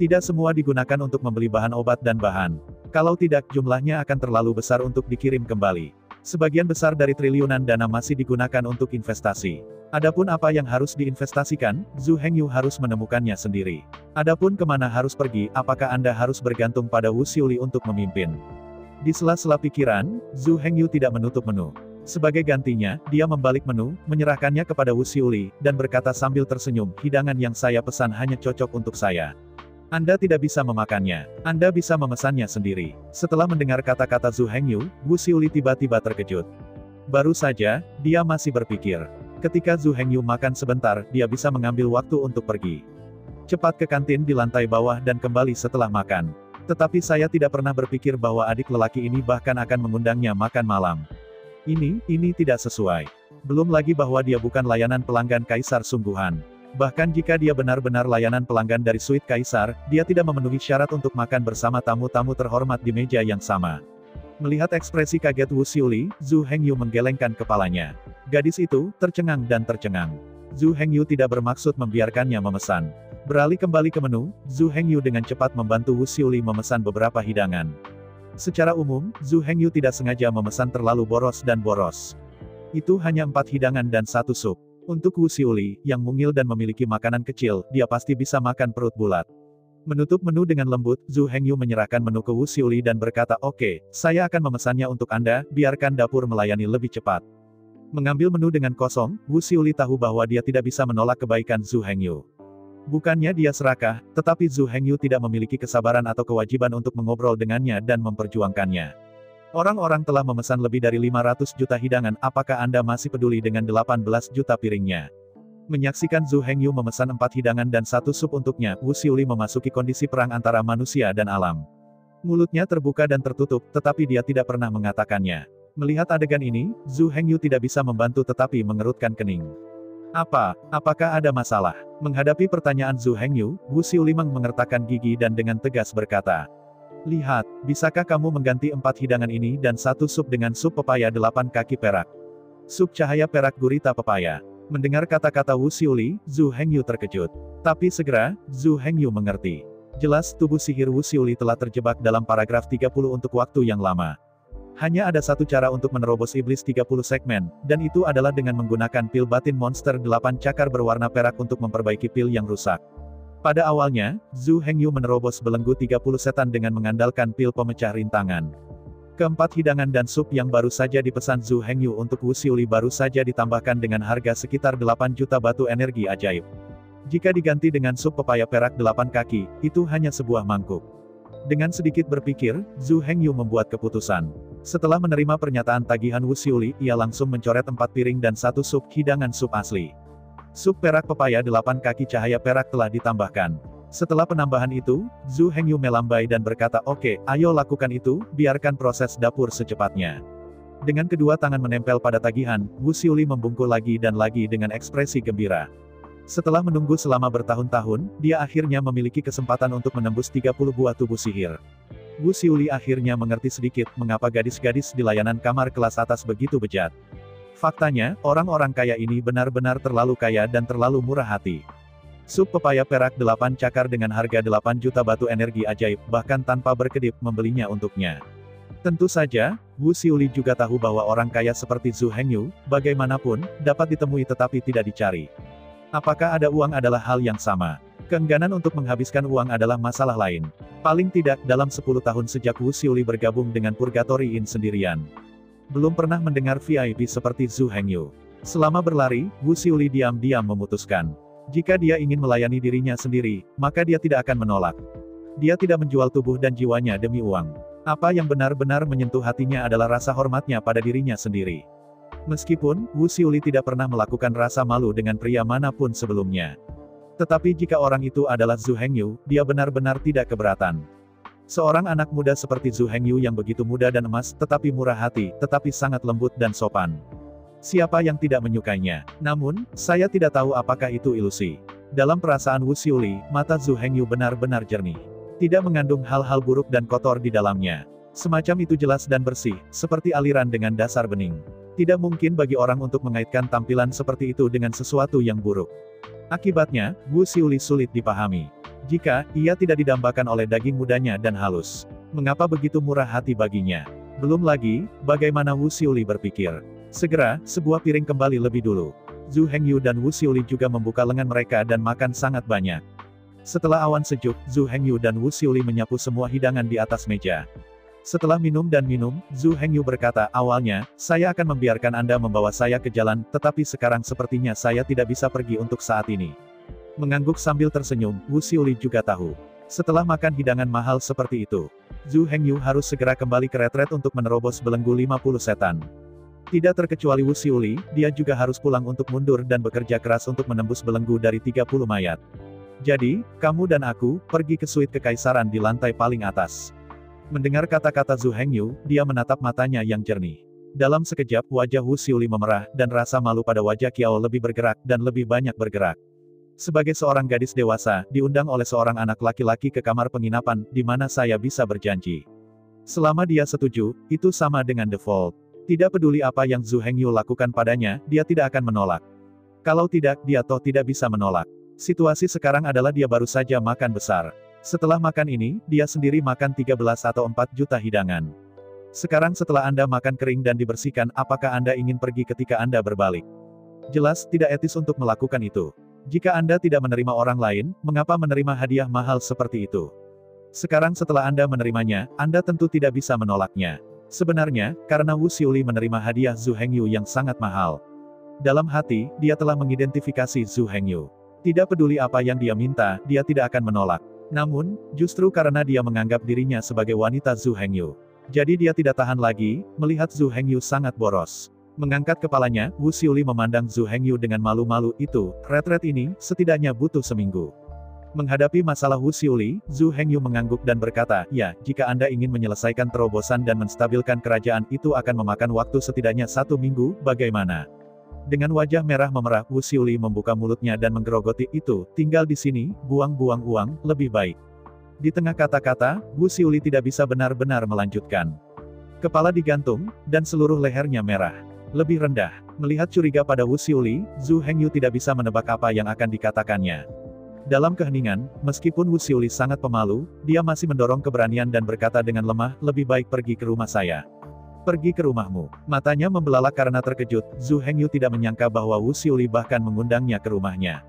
Speaker 2: Tidak semua digunakan untuk membeli bahan obat dan bahan. Kalau tidak, jumlahnya akan terlalu besar untuk dikirim kembali. Sebagian besar dari triliunan dana masih digunakan untuk investasi. Adapun apa yang harus diinvestasikan, Zhu Hengyu harus menemukannya sendiri. Adapun kemana harus pergi, apakah Anda harus bergantung pada Wu Xiuli untuk memimpin? Di sela-sela pikiran, Zhu Hengyu tidak menutup menu. Sebagai gantinya, dia membalik menu, menyerahkannya kepada Wu Xiuli, dan berkata sambil tersenyum, hidangan yang saya pesan hanya cocok untuk saya. Anda tidak bisa memakannya. Anda bisa memesannya sendiri. Setelah mendengar kata-kata Zhu Hengyu, Wu Xiuli tiba-tiba terkejut. Baru saja, dia masih berpikir. Ketika Zhu Hengyu makan sebentar, dia bisa mengambil waktu untuk pergi cepat ke kantin di lantai bawah dan kembali setelah makan. Tetapi saya tidak pernah berpikir bahwa adik lelaki ini bahkan akan mengundangnya makan malam. Ini tidak sesuai. Belum lagi bahwa dia bukan layanan pelanggan kaisar sungguhan. Bahkan jika dia benar-benar layanan pelanggan dari suite kaisar, dia tidak memenuhi syarat untuk makan bersama tamu-tamu terhormat di meja yang sama. Melihat ekspresi kaget Wu Xiuli, Zhu Hengyu menggelengkan kepalanya. Gadis itu tercengang dan tercengang. Zhu Hengyu tidak bermaksud membiarkannya memesan. Beralih kembali ke menu, Zhu Hengyu dengan cepat membantu Wu Xiuli memesan beberapa hidangan. Secara umum, Zhu Hengyu tidak sengaja memesan terlalu boros dan boros. Itu hanya 4 hidangan dan 1 sup. Untuk Wu Xiuli, yang mungil dan memiliki makanan kecil, dia pasti bisa makan perut bulat. Menutup menu dengan lembut, Zhu Hengyu menyerahkan menu ke Wu Xiuli dan berkata, "Oke, saya akan memesannya untuk Anda, biarkan dapur melayani lebih cepat." Mengambil menu dengan kosong, Wu Xiuli tahu bahwa dia tidak bisa menolak kebaikan Zhu Hengyu. Bukannya dia serakah, tetapi Zhu Hengyu tidak memiliki kesabaran atau kewajiban untuk mengobrol dengannya dan memperjuangkannya. Orang-orang telah memesan lebih dari 500 juta hidangan, apakah Anda masih peduli dengan 18 juta piringnya? Menyaksikan Zhu Hengyu memesan 4 hidangan dan 1 sup untuknya, Wu Xiuli memasuki kondisi perang antara manusia dan alam. Mulutnya terbuka dan tertutup, tetapi dia tidak pernah mengatakannya. Melihat adegan ini, Zhu Hengyu tidak bisa membantu tetapi mengerutkan kening. Apakah ada masalah? Menghadapi pertanyaan Zhu Hengyu, Wu Xiuli mengertakkan gigi dan dengan tegas berkata, "Lihat, bisakah kamu mengganti 4 hidangan ini dan 1 sup dengan sup pepaya 8 kaki perak? Sup cahaya perak gurita pepaya." Mendengar kata-kata Wu Xiuli, Zhu Hengyu terkejut. Tapi segera, Zhu Hengyu mengerti. Jelas tubuh sihir Wu Xiuli telah terjebak dalam paragraf 30 untuk waktu yang lama. Hanya ada satu cara untuk menerobos iblis 30 segmen, dan itu adalah dengan menggunakan pil batin monster 8 cakar berwarna perak untuk memperbaiki pil yang rusak. Pada awalnya, Zhu Hengyu menerobos belenggu 30 setan dengan mengandalkan pil pemecah rintangan. Keempat hidangan dan sup yang baru saja dipesan Zhu Hengyu untuk Wu Xiuli baru saja ditambahkan dengan harga sekitar 8 juta batu energi ajaib. Jika diganti dengan sup pepaya perak 8 kaki, itu hanya sebuah mangkuk. Dengan sedikit berpikir, Zhu Hengyu membuat keputusan. Setelah menerima pernyataan tagihan Wu Xiuli, ia langsung mencoret 4 piring dan 1 sup hidangan sup asli. Sup perak pepaya 8 kaki cahaya perak telah ditambahkan. Setelah penambahan itu, Zhu Hengyu melambai dan berkata, "Oke, ayo lakukan itu, biarkan proses dapur secepatnya." Dengan kedua tangan menempel pada tagihan, Wu Xiuli membungkuk lagi dan lagi dengan ekspresi gembira. Setelah menunggu selama bertahun-tahun, dia akhirnya memiliki kesempatan untuk menembus 30 buah tubuh sihir. Wu Xiuli akhirnya mengerti sedikit mengapa gadis-gadis di layanan kamar kelas atas begitu bejat. Faktanya, orang-orang kaya ini benar-benar terlalu kaya dan terlalu murah hati. Sup pepaya perak 8 cakar dengan harga 8 juta batu energi ajaib, bahkan tanpa berkedip membelinya untuknya. Tentu saja, Wu Xiuli juga tahu bahwa orang kaya seperti Zhu Hengyu, bagaimanapun, dapat ditemui tetapi tidak dicari. Apakah ada uang adalah hal yang sama. Keengganan untuk menghabiskan uang adalah masalah lain. Paling tidak, dalam 10 tahun sejak Wu Xiuli bergabung dengan Purgatory Inn sendirian, belum pernah mendengar VIP seperti Zhu Hengyu. Selama berlari, Wu Xiuli diam-diam memutuskan. Jika dia ingin melayani dirinya sendiri, maka dia tidak akan menolak. Dia tidak menjual tubuh dan jiwanya demi uang. Apa yang benar-benar menyentuh hatinya adalah rasa hormatnya pada dirinya sendiri. Meskipun, Wu Xiuli tidak pernah melakukan rasa malu dengan pria manapun sebelumnya. Tetapi jika orang itu adalah Zhu Hengyu, dia benar-benar tidak keberatan. Seorang anak muda seperti Zhu Hengyu yang begitu muda dan emas, tetapi murah hati, tetapi sangat lembut dan sopan. Siapa yang tidak menyukainya? Namun, saya tidak tahu apakah itu ilusi. Dalam perasaan Wu Xiuli, mata Zhu Hengyu benar-benar jernih. Tidak mengandung hal-hal buruk dan kotor di dalamnya. Semacam itu jelas dan bersih, seperti aliran dengan dasar bening. Tidak mungkin bagi orang untuk mengaitkan tampilan seperti itu dengan sesuatu yang buruk. Akibatnya, Wu Xiuli sulit dipahami. Jika ia tidak didambakan oleh daging mudanya dan halus, mengapa begitu murah hati baginya? Belum lagi, bagaimana Wu Xiuli berpikir. Segera, sebuah piring kembali lebih dulu. Zhu Hengyu dan Wu Xiuli juga membuka lengan mereka dan makan sangat banyak. Setelah awan sejuk, Zhu Hengyu dan Wu Xiuli menyapu semua hidangan di atas meja. Setelah minum dan minum, Zhu Hengyu berkata, awalnya, saya akan membiarkan Anda membawa saya ke jalan, tetapi sekarang sepertinya saya tidak bisa pergi untuk saat ini. Mengangguk sambil tersenyum, Wu Xiuli juga tahu. Setelah makan hidangan mahal seperti itu, Zhu Hengyu harus segera kembali ke retret untuk menerobos belenggu 50 setan. Tidak terkecuali Wu Xiuli, dia juga harus pulang untuk mundur dan bekerja keras untuk menembus belenggu dari 30 mayat. Jadi, kamu dan aku, pergi ke suite kekaisaran di lantai paling atas. Mendengar kata-kata Zhu Hengyu, dia menatap matanya yang jernih. Dalam sekejap, wajah Wu Xiuli memerah, dan rasa malu pada wajah Qiao lebih bergerak, dan lebih banyak bergerak. Sebagai seorang gadis dewasa, diundang oleh seorang anak laki-laki ke kamar penginapan, di mana saya bisa berjanji. Selama dia setuju, itu sama dengan default. Tidak peduli apa yang Zhu Hengyu lakukan padanya, dia tidak akan menolak. Kalau tidak, dia toh tidak bisa menolak. Situasi sekarang adalah dia baru saja makan besar. Setelah makan ini, dia sendiri makan 13 atau 4 juta hidangan. Sekarang setelah Anda makan kering dan dibersihkan, apakah Anda ingin pergi ketika Anda berbalik? Jelas, tidak etis untuk melakukan itu. Jika Anda tidak menerima orang lain, mengapa menerima hadiah mahal seperti itu? Sekarang setelah Anda menerimanya, Anda tentu tidak bisa menolaknya. Sebenarnya, karena Wu Xiuli menerima hadiah Zhu Hengyu yang sangat mahal. Dalam hati, dia telah mengidentifikasi Zhu Hengyu. Tidak peduli apa yang dia minta, dia tidak akan menolak. Namun, justru karena dia menganggap dirinya sebagai wanita Zhu Hengyu. Jadi dia tidak tahan lagi, melihat Zhu Hengyu sangat boros. Mengangkat kepalanya, Wu Xiuli memandang Zhu Hengyu dengan malu-malu itu, retret ini, setidaknya butuh seminggu. Menghadapi masalah Wu Xiuli, Zhu Hengyu mengangguk dan berkata, ya, jika Anda ingin menyelesaikan terobosan dan menstabilkan kerajaan itu akan memakan waktu setidaknya 1 minggu, bagaimana? Dengan wajah merah memerah, Wu Xiuli membuka mulutnya dan menggerogoti itu, tinggal di sini, buang-buang uang, lebih baik. Di tengah kata-kata, Wu Xiuli tidak bisa benar-benar melanjutkan. Kepala digantung, dan seluruh lehernya merah. Lebih rendah. Melihat curiga pada Wu Xiuli, Zhu Hengyu tidak bisa menebak apa yang akan dikatakannya. Dalam keheningan, meskipun Wu Xiuli sangat pemalu, dia masih mendorong keberanian dan berkata dengan lemah, lebih baik pergi ke rumah saya. Pergi ke rumahmu. Matanya membelalak karena terkejut, Zhu Hengyu tidak menyangka bahwa Wu Xiuli bahkan mengundangnya ke rumahnya.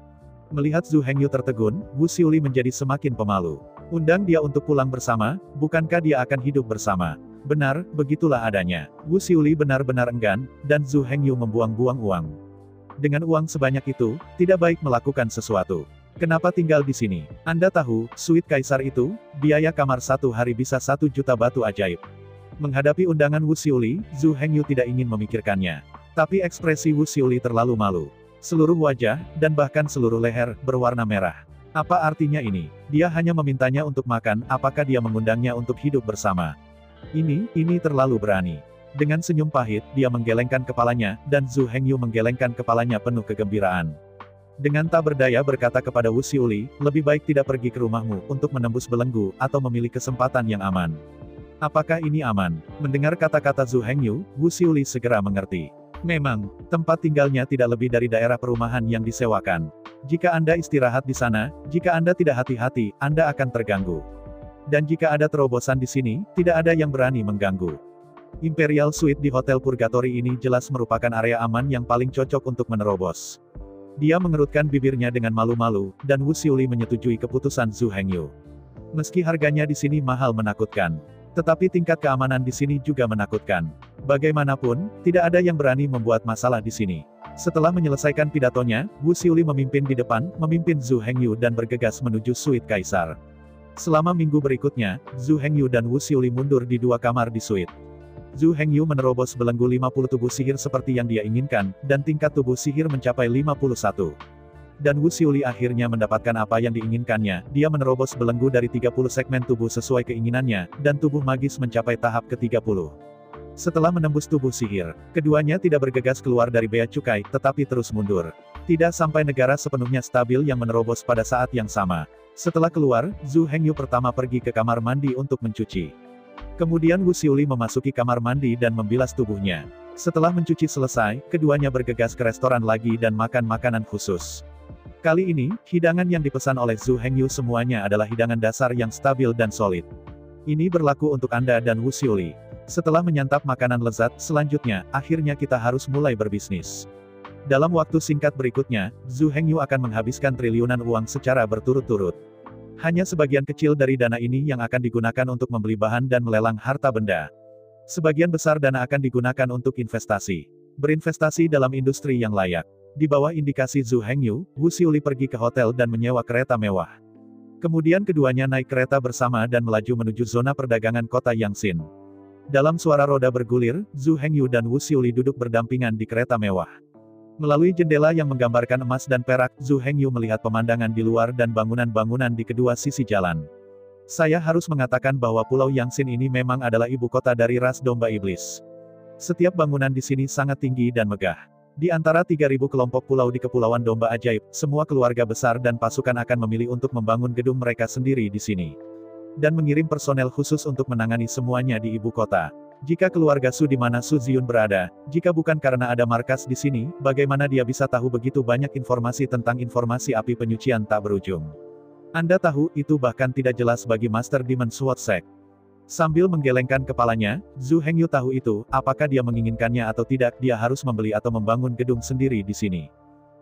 Speaker 2: Melihat Zhu Hengyu tertegun, Wu Xiuli menjadi semakin pemalu. Undang dia untuk pulang bersama, bukankah dia akan hidup bersama? Benar, begitulah adanya. Wu Xiuli benar-benar enggan, dan Zhu Hengyu membuang-buang uang. Dengan uang sebanyak itu, tidak baik melakukan sesuatu. Kenapa tinggal di sini? Anda tahu, suite kaisar itu, biaya kamar 1 hari bisa 1 juta batu ajaib. Menghadapi undangan Wu Xiuli, Zhu Hengyu tidak ingin memikirkannya. Tapi ekspresi Wu Xiuli terlalu malu. Seluruh wajah, dan bahkan seluruh leher, berwarna merah. Apa artinya ini? Dia hanya memintanya untuk makan, apakah dia mengundangnya untuk hidup bersama? Ini terlalu berani. Dengan senyum pahit, dia menggelengkan kepalanya, dan Zhu Hengyu menggelengkan kepalanya penuh kegembiraan. Dengan tak berdaya berkata kepada Wu Xiuli, lebih baik tidak pergi ke rumahmu, untuk menembus belenggu, atau memilih kesempatan yang aman. Apakah ini aman? Mendengar kata-kata Zhu Hengyu, Wu Xiuli segera mengerti. Memang, tempat tinggalnya tidak lebih dari daerah perumahan yang disewakan. Jika Anda istirahat di sana, jika Anda tidak hati-hati, Anda akan terganggu. Dan jika ada terobosan di sini, tidak ada yang berani mengganggu. Imperial Suite di Hotel Purgatory ini jelas merupakan area aman yang paling cocok untuk menerobos. Dia mengerutkan bibirnya dengan malu-malu, dan Wu Xiuli menyetujui keputusan Zhu Hengyu. Meski harganya di sini mahal menakutkan, tetapi tingkat keamanan di sini juga menakutkan. Bagaimanapun, tidak ada yang berani membuat masalah di sini. Setelah menyelesaikan pidatonya, Wu Xiuli memimpin di depan, memimpin Zhu Hengyu dan bergegas menuju suite kaisar. Selama minggu berikutnya, Zhu Hengyu dan Wu Xiuli mundur di 2 kamar di suite. Zhu Hengyu menerobos belenggu 50 tubuh sihir seperti yang dia inginkan, dan tingkat tubuh sihir mencapai 51. Dan Wu Xiuli akhirnya mendapatkan apa yang diinginkannya, dia menerobos belenggu dari 30 segmen tubuh sesuai keinginannya, dan tubuh magis mencapai tahap ke-30. Setelah menembus tubuh sihir, keduanya tidak bergegas keluar dari bea cukai, tetapi terus mundur. Tidak sampai negara sepenuhnya stabil yang menerobos pada saat yang sama. Setelah keluar, Zhu Hengyu pertama pergi ke kamar mandi untuk mencuci. Kemudian Wu Xiuli memasuki kamar mandi dan membilas tubuhnya. Setelah mencuci selesai, keduanya bergegas ke restoran lagi dan makan makanan khusus. Kali ini, hidangan yang dipesan oleh Zhu Hengyu semuanya adalah hidangan dasar yang stabil dan solid. Ini berlaku untuk Anda dan Wu Xiuli. Setelah menyantap makanan lezat, selanjutnya, akhirnya kita harus mulai berbisnis. Dalam waktu singkat berikutnya, Zhu Hengyu akan menghabiskan triliunan uang secara berturut-turut. Hanya sebagian kecil dari dana ini yang akan digunakan untuk membeli bahan dan melelang harta benda. Sebagian besar dana akan digunakan untuk investasi. Berinvestasi dalam industri yang layak. Di bawah indikasi Zhu Hengyu, Wu Xiuli pergi ke hotel dan menyewa kereta mewah. Kemudian keduanya naik kereta bersama dan melaju menuju zona perdagangan kota Yangxin. Dalam suara roda bergulir, Zhu Hengyu dan Wu Xiuli duduk berdampingan di kereta mewah. Melalui jendela yang menggambarkan emas dan perak, Zhu Hengyu melihat pemandangan di luar dan bangunan-bangunan di kedua sisi jalan. Saya harus mengatakan bahwa Pulau Yangxin ini memang adalah ibu kota dari ras domba iblis. Setiap bangunan di sini sangat tinggi dan megah. Di antara 3.000 kelompok pulau di Kepulauan Domba Ajaib, semua keluarga besar dan pasukan akan memilih untuk membangun gedung mereka sendiri di sini. Dan mengirim personel khusus untuk menangani semuanya di ibu kota. Jika keluarga Su di mana Su Ziyun berada, jika bukan karena ada markas di sini, bagaimana dia bisa tahu begitu banyak informasi tentang informasi api penyucian tak berujung? Anda tahu, itu bahkan tidak jelas bagi Master Demon Sword Sect. Sambil menggelengkan kepalanya, Zhu Hengyu tahu itu, apakah dia menginginkannya atau tidak, dia harus membeli atau membangun gedung sendiri di sini.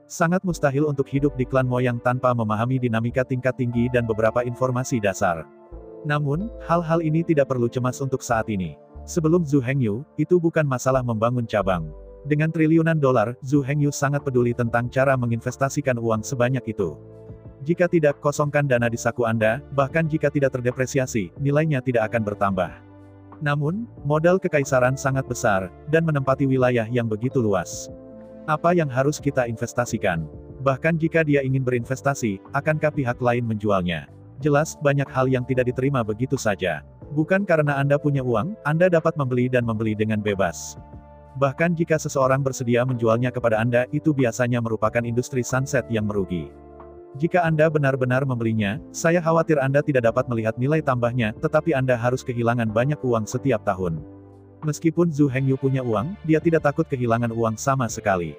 Speaker 2: Sangat mustahil untuk hidup di klan Moyang tanpa memahami dinamika tingkat tinggi dan beberapa informasi dasar. Namun, hal-hal ini tidak perlu cemas untuk saat ini. Sebelum Zhu Hengyu, itu bukan masalah membangun cabang. Dengan triliunan dolar, Zhu Hengyu sangat peduli tentang cara menginvestasikan uang sebanyak itu. Jika tidak, kosongkan dana di saku Anda, bahkan jika tidak terdepresiasi, nilainya tidak akan bertambah. Namun, modal kekaisaran sangat besar, dan menempati wilayah yang begitu luas. Apa yang harus kita investasikan? Bahkan jika dia ingin berinvestasi, akankah pihak lain menjualnya? Jelas, banyak hal yang tidak diterima begitu saja. Bukan karena Anda punya uang, Anda dapat membeli dan membeli dengan bebas. Bahkan jika seseorang bersedia menjualnya kepada Anda, itu biasanya merupakan industri sunset yang merugi. Jika Anda benar-benar membelinya, saya khawatir Anda tidak dapat melihat nilai tambahnya, tetapi Anda harus kehilangan banyak uang setiap tahun. Meskipun Zhu Hengyu punya uang, dia tidak takut kehilangan uang sama sekali.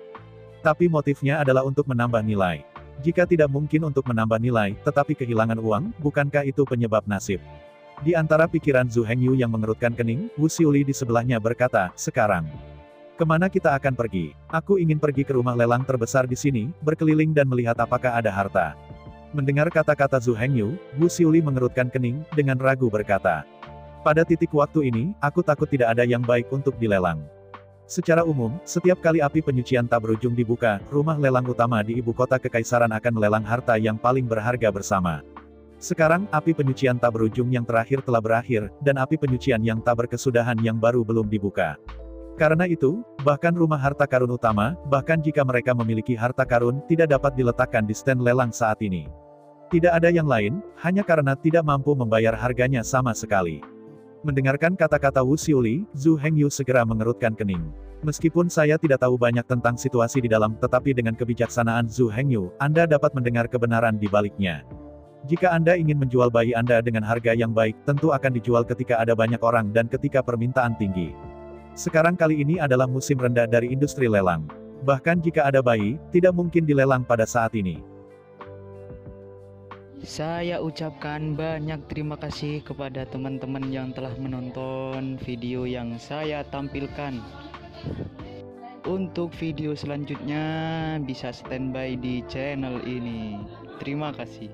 Speaker 2: Tapi motifnya adalah untuk menambah nilai. Jika tidak mungkin untuk menambah nilai, tetapi kehilangan uang, bukankah itu penyebab nasib? Di antara pikiran Zhu Hengyu yang mengerutkan kening, Wu Xiuli di sebelahnya berkata, "Sekarang, kemana kita akan pergi? Aku ingin pergi ke rumah lelang terbesar di sini, berkeliling dan melihat apakah ada harta." Mendengar kata-kata Zhu Hengyu, Wu Xiuli mengerutkan kening, dengan ragu berkata, "Pada titik waktu ini, aku takut tidak ada yang baik untuk dilelang." Secara umum, setiap kali api penyucian tak berujung dibuka, rumah lelang utama di ibu kota kekaisaran akan melelang harta yang paling berharga bersama. Sekarang, api penyucian tak berujung yang terakhir telah berakhir, dan api penyucian yang tak berkesudahan yang baru belum dibuka. Karena itu, bahkan rumah harta karun utama, bahkan jika mereka memiliki harta karun, tidak dapat diletakkan di stand lelang saat ini. Tidak ada yang lain, hanya karena tidak mampu membayar harganya sama sekali. Mendengarkan kata-kata Wu Xiuli, Zhu Hengyu segera mengerutkan kening. Meskipun saya tidak tahu banyak tentang situasi di dalam, tetapi dengan kebijaksanaan Zhu Hengyu, Anda dapat mendengar kebenaran di baliknya. Jika Anda ingin menjual bayi Anda dengan harga yang baik, tentu akan dijual ketika ada banyak orang dan ketika permintaan tinggi. Sekarang kali ini adalah musim rendah dari industri lelang. Bahkan jika ada bayi, tidak mungkin dilelang pada saat ini.
Speaker 1: Saya ucapkan banyak terima kasih kepada teman-teman yang telah menonton video yang saya tampilkan. Untuk video selanjutnya bisa standby di channel ini. Terima kasih.